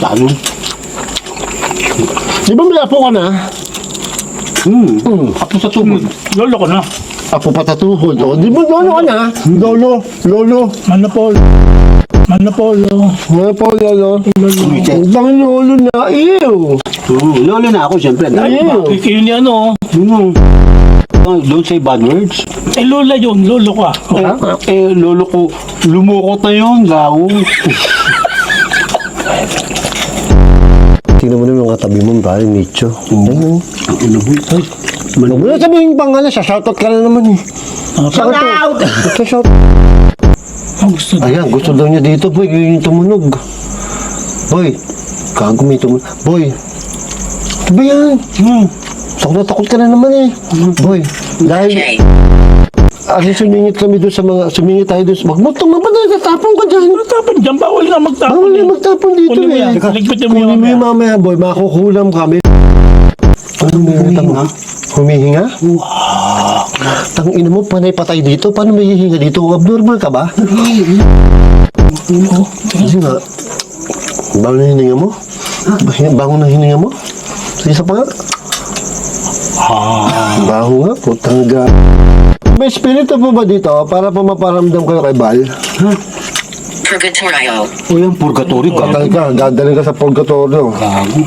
Talo. Di ba may apo ka na? Apo sa tubod. Lolo ko na. Apo patatuhod. O, di ba lolo ka na? Lolo. Manapolo. Ano po, lolo? Ibang lolo na. Ew. Lolo na ako, siyempre. Ew. Yun ni ano. Don't say bad words. Eh, lola yun. Lolo ko ah. Lolo ko, lumukot na yun, gago. Tingnan mo na mga tabi mo, pare, Micho. Ayun. Ang ina mo, ay. Huwag mo na sabihin yung pangalan, shoutout ka na naman eh. Shout out! Shout Ang gusto na. Ayan, gusto daw niya dito, boy. Yung tumunog. Boy, gago may tumunog. Boy, ano ba yan? Takot na takot ka na naman eh. Boy, dahil... sumingit kami doon sa mga... Sumingit tayo doon sa mga... Magtama ba na? Tatapon ka dyan. Matapon dyan. Bawal nga magtapon. Bawal na magtapon dito Kunin mo eh. yan. Ligpitin mo Kunin yan mo yung mamaya. mamaya, boy. Makukulam kami. Ano humihinga? Humihinga? Tang ina mo, panay patay dito. Paano may hihinga dito? Abnormal ka ba? Kasi nga. Bango na hininga mo? Bango na hininga mo? Isa pa nga? Baho nga, putang ga. May spirito po ba dito para pumaparamdam kayo kay Bal? Purgatorio. O yan, purgatory, gago. Patay ka, dadalhin ka sa purgatorio. Gago.